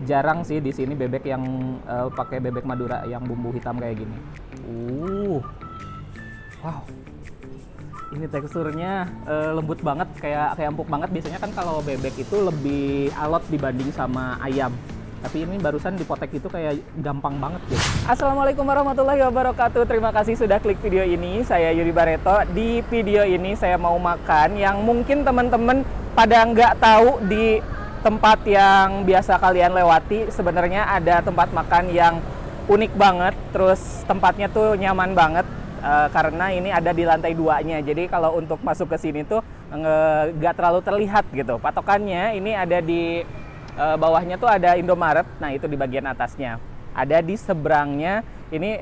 jarang sih di sini bebek yang pakai bebek Madura yang bumbu hitam kayak gini. Wow. Ini teksturnya lembut banget, kayak empuk banget. Biasanya kan kalau bebek itu lebih alot dibanding sama ayam. Tapi ini barusan dipotek itu kayak gampang banget gitu. Assalamualaikum warahmatullahi wabarakatuh. Terima kasih sudah klik video ini. Saya Yudi Bareto. Di video ini saya mau makan yang mungkin teman-teman pada nggak tahu di tempat yang biasa kalian lewati. Sebenarnya ada tempat makan yang unik banget. Terus tempatnya tuh nyaman banget. Karena ini ada di lantai 2-nya. Jadi kalau untuk masuk ke sini tuh nggak terlalu terlihat gitu. Patokannya ini ada di bawahnya tuh ada Indomaret. Nah, itu di bagian atasnya. Ada di seberangnya ini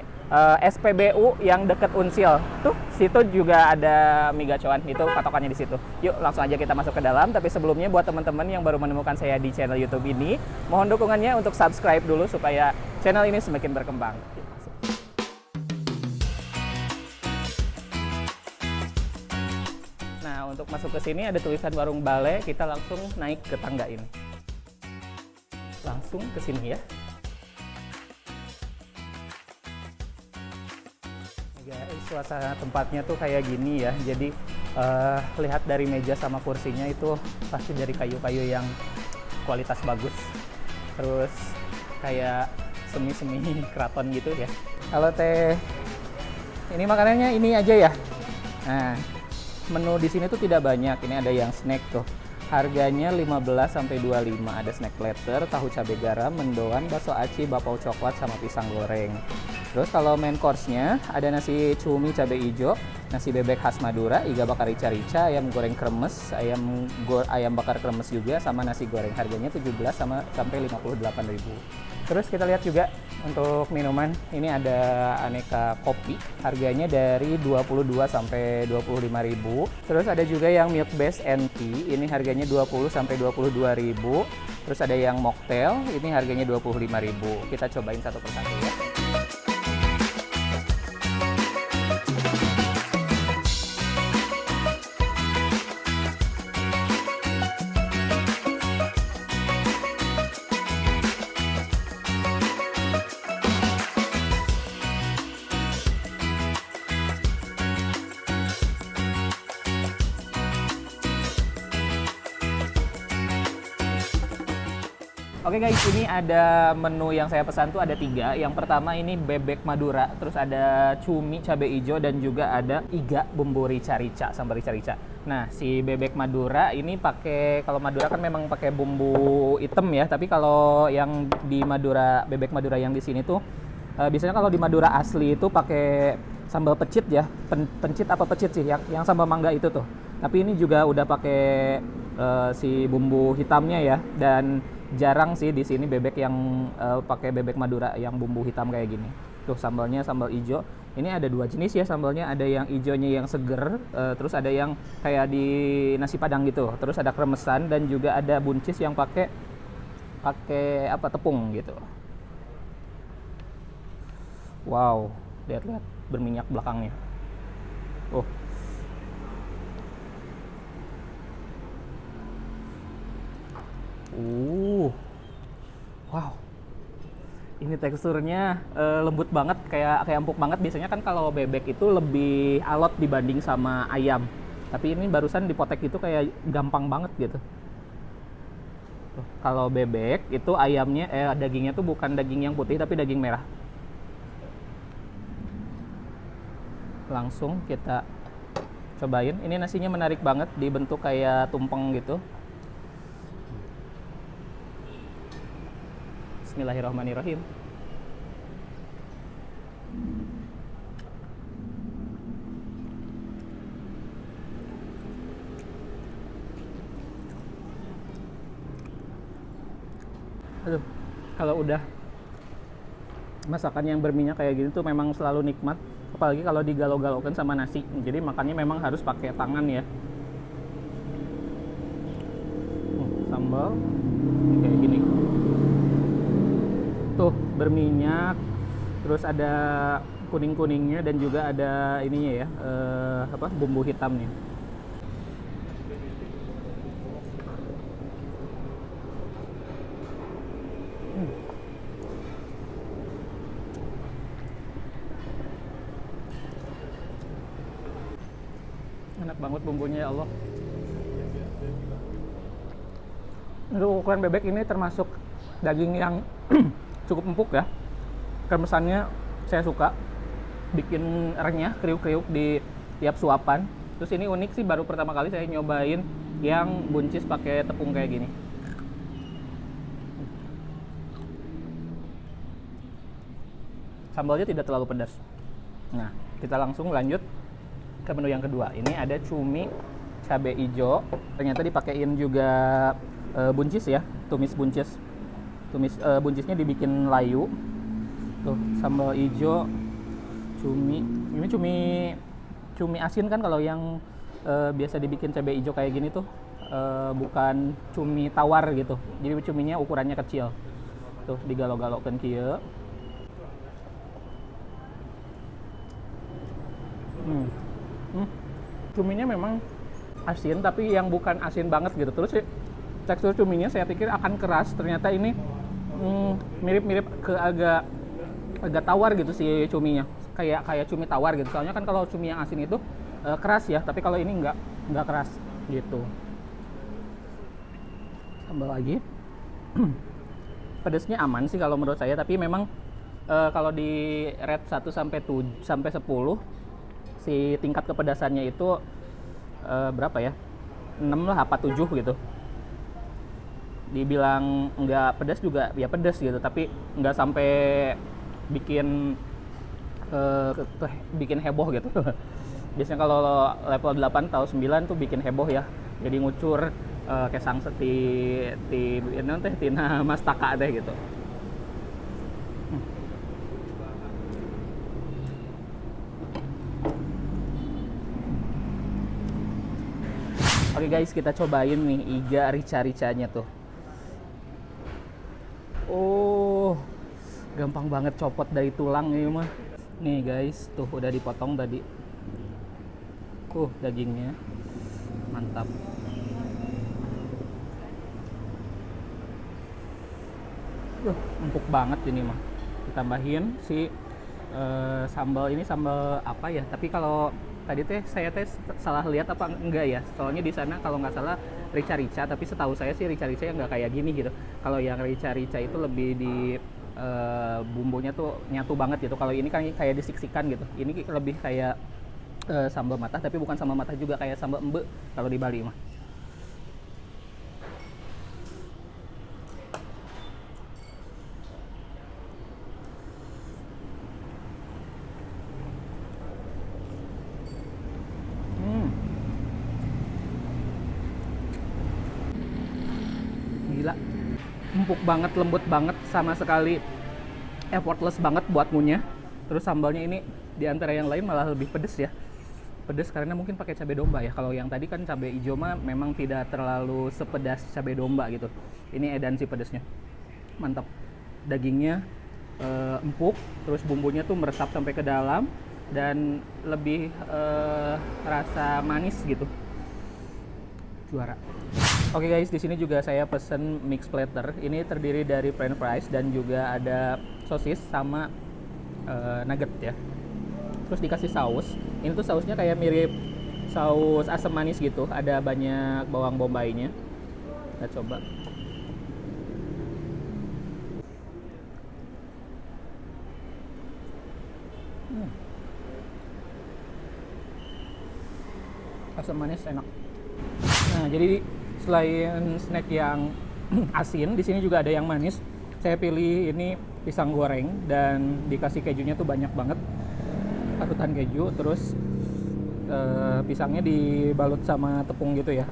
SPBU yang deket Unsil. Tuh, situ juga ada mie gacoan. Itu patokannya di situ. Yuk, langsung aja kita masuk ke dalam. Tapi sebelumnya buat teman-teman yang baru menemukan saya di channel YouTube ini, mohon dukungannya untuk subscribe dulu supaya channel ini semakin berkembang. Nah, untuk masuk ke sini ada tulisan Warung Bale. Kita langsung naik ke tangga ini. Langsung ke sini ya. Guys, suasana tempatnya tuh kayak gini ya. Jadi lihat dari meja sama kursinya itu pasti dari kayu-kayu yang kualitas bagus. Terus kayak semi-semi keraton gitu ya. Kalau teh ini makanannya ini aja ya. Nah, menu di sini tuh tidak banyak. Ini ada yang snack tuh. Harganya 15 sampai 25. Ada snack platter, tahu cabai garam, mendoan, bakso aci, bapau coklat sama pisang goreng. Terus kalau main course-nya ada nasi cumi cabai hijau, nasi bebek khas Madura, iga bakar rica-rica, ayam goreng kremes, ayam bakar kremes juga sama nasi goreng. Harganya 17 sampai 58.000. Terus kita lihat juga untuk minuman, ini ada aneka kopi, harganya dari 22 sampai 25.000. Terus ada juga yang milk based and tea, ini harganya 20 sampai 22.000. Terus ada yang mocktail, ini harganya 25.000. Kita cobain satu persatu ya. Oke guys, ini ada menu yang saya pesan tuh ada 3. Yang pertama ini bebek Madura, terus ada cumi cabai hijau dan juga ada iga bumbu rica-rica, sambal rica-rica. Nah, si bebek Madura ini pakai, kalau Madura kan memang pakai bumbu hitam ya, tapi kalau yang di Madura, bebek Madura yang di sini tuh biasanya kalau di Madura asli itu pakai sambal pecit ya, pencit apa pecit sih yang sambal mangga itu tuh. Tapi ini juga udah pakai si bumbu hitamnya ya, dan jarang sih di sini bebek yang pakai bebek Madura yang bumbu hitam kayak gini. Tuh sambalnya sambal hijau. Ini ada 2 jenis ya sambalnya. Ada yang hijaunya yang seger, terus ada yang kayak di nasi padang gitu. Terus ada kremesan dan juga ada buncis yang pakai apa tepung gitu. Wow, lihat-lihat berminyak belakangnya. Oh. Wow, ini teksturnya lembut banget, kayak empuk banget. Biasanya kan kalau bebek itu lebih alot dibanding sama ayam. Tapi ini barusan dipotek itu kayak gampang banget gitu. Tuh, kalau bebek itu ayamnya, dagingnya tuh bukan daging yang putih tapi daging merah. Langsung kita cobain. Ini nasinya menarik banget, dibentuk kayak tumpeng gitu. Bismillahirrahmanirrahim. Aduh, kalau udah masakan yang berminyak kayak gini tuh memang selalu nikmat, apalagi kalau digalau-galaukan sama nasi. Jadi makannya memang harus pakai tangan ya. Sambal kayak gini. Tuh berminyak, terus ada kuning-kuningnya dan juga ada ininya ya, bumbu hitamnya. banget bumbunya ya Allah. Untuk ukuran bebek ini termasuk daging yang cukup empuk ya. Kemesannya saya suka, bikin renyah, kriuk-kriuk di tiap suapan. Terus ini unik sih, baru pertama kali saya nyobain yang buncis pakai tepung kayak gini. Sambalnya tidak terlalu pedas. Nah, kita langsung lanjut ke menu yang kedua. Ini ada cumi cabai hijau. Ternyata dipakein juga buncis ya, tumis buncis. Buncisnya dibikin layu. Tuh, sambal hijau, cumi. Ini cumi asin kan, kalau yang biasa dibikin cabai hijau kayak gini tuh bukan cumi tawar gitu. Jadi cuminya ukurannya kecil. Tuh, digalok-galokkan kieu. Cuminya memang asin, tapi yang bukan asin banget gitu. Terus tekstur cuminya saya pikir akan keras, ternyata ini mirip-mirip ke agak tawar gitu si cuminya, kayak cumi tawar gitu. Soalnya kan kalau cumi yang asin itu keras ya, tapi kalau ini nggak keras gitu. Tambah lagi. Pedasnya aman sih kalau menurut saya, tapi memang kalau di rate 1 sampai 10 si tingkat kepedasannya itu berapa ya? 6 lah apa 7 gitu. Dibilang nggak pedas juga ya pedas gitu, tapi nggak sampai bikin heboh gitu. Biasanya kalau level 8 atau 9 tuh bikin heboh ya. Jadi ngucur kesang seti tina mastaka teh gitu. Oke guys, kita cobain nih iga rica-ricanya tuh. Oh, gampang banget copot dari tulang ini mah. Nih guys, tuh udah dipotong tadi. Dagingnya mantap. Empuk banget ini mah. Ditambahin si sambal, ini sambal apa ya? Tapi kalau tadi saya salah lihat apa enggak ya? Soalnya di sana kalau nggak salah rica-rica, tapi setahu saya sih rica-rica yang nggak kayak gini gitu. Kalau yang rica-rica itu lebih di bumbunya tuh nyatu banget gitu. Kalau ini kan kayak disiksikan gitu. Ini lebih kayak sambal matah, tapi bukan sambal matah juga, kayak sambal embe kalau di Bali mah. Gila, empuk banget, lembut banget, sama sekali effortless banget buat ngunyah. Terus sambalnya ini di antara yang lain malah lebih pedes ya. Pedes karena mungkin pakai cabai domba ya. Kalau yang tadi kan cabai hijau mah memang tidak terlalu sepedas cabai domba gitu. Ini edan sih pedesnya. Mantap. Dagingnya empuk, terus bumbunya tuh meresap sampai ke dalam dan lebih rasa manis gitu. Juara. Oke guys, di sini juga saya pesen mix platter. Ini terdiri dari french fries dan juga ada sosis sama nugget ya. Terus dikasih saus. Ini tuh sausnya kayak mirip saus asam manis gitu. Ada banyak bawang bombaynya. Kita coba. Asam manis enak. Nah, jadi selain snack yang asin, di sini juga ada yang manis. Saya pilih ini pisang goreng dan dikasih kejunya tuh banyak banget. Parutan keju, terus pisangnya dibalut sama tepung gitu ya.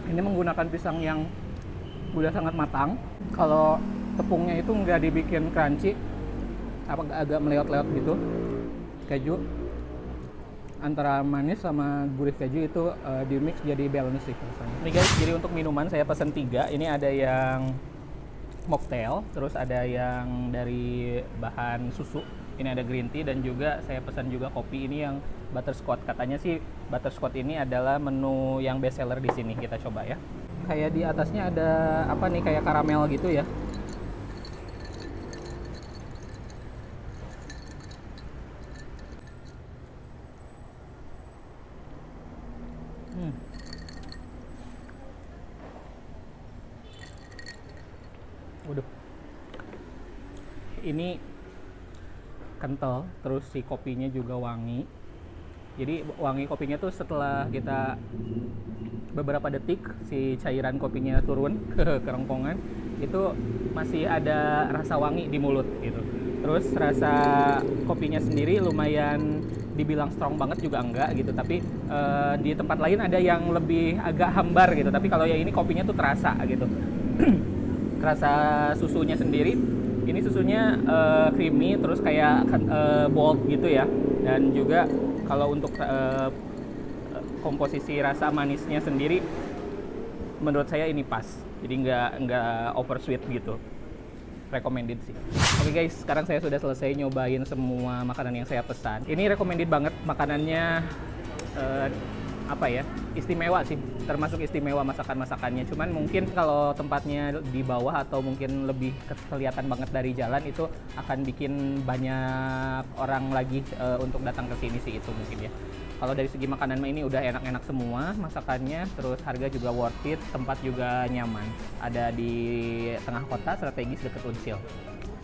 Ini menggunakan pisang yang udah sangat matang. Kalau tepungnya itu nggak dibikin crunchy, agak meleot-leot gitu. Keju antara manis sama gurih keju itu di mix jadi balance sih rasanya. Nih guys, jadi untuk minuman saya pesan 3. Ini ada yang mocktail, terus ada yang dari bahan susu, Ini ada green tea dan juga saya pesan juga kopi ini yang butterscotch. Katanya sih butterscotch ini adalah menu yang best seller di sini. Kita coba ya. Kayak di atasnya ada apa nih, kayak karamel gitu ya. Waduh. Ini kental, terus si kopinya juga wangi. Jadi wangi kopinya tuh setelah kita beberapa detik si cairan kopinya turun ke kerongkongan, itu masih ada rasa wangi di mulut gitu. Terus rasa kopinya sendiri lumayan dibilang strong banget juga enggak gitu, tapi di tempat lain ada yang lebih agak hambar gitu, tapi kalau yang ini kopinya tuh terasa gitu. Rasa susunya sendiri, ini susunya creamy, terus kayak bold gitu ya. Dan juga kalau untuk komposisi rasa manisnya sendiri, menurut saya ini pas. Jadi nggak over sweet gitu. Recommended sih. Oke guys, sekarang saya sudah selesai nyobain semua makanan yang saya pesan. Ini recommended banget makanannya. Apa ya, istimewa sih, termasuk istimewa masakannya. Cuman mungkin kalau tempatnya di bawah atau mungkin lebih kelihatan banget dari jalan, itu akan bikin banyak orang lagi untuk datang ke sini sih, itu mungkin ya. Kalau dari segi makanan ini udah enak-enak semua masakannya, terus harga juga worth it, tempat juga nyaman. Ada di tengah kota, strategis deket Unsil.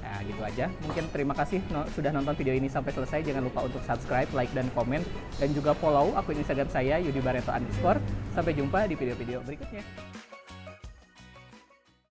Nah, gitu aja. Mungkin terima kasih sudah nonton video ini sampai selesai. Jangan lupa untuk subscribe, like, dan komen. Dan juga follow akun Instagram saya, Yudi Barreto _. Sampai jumpa di video-video berikutnya.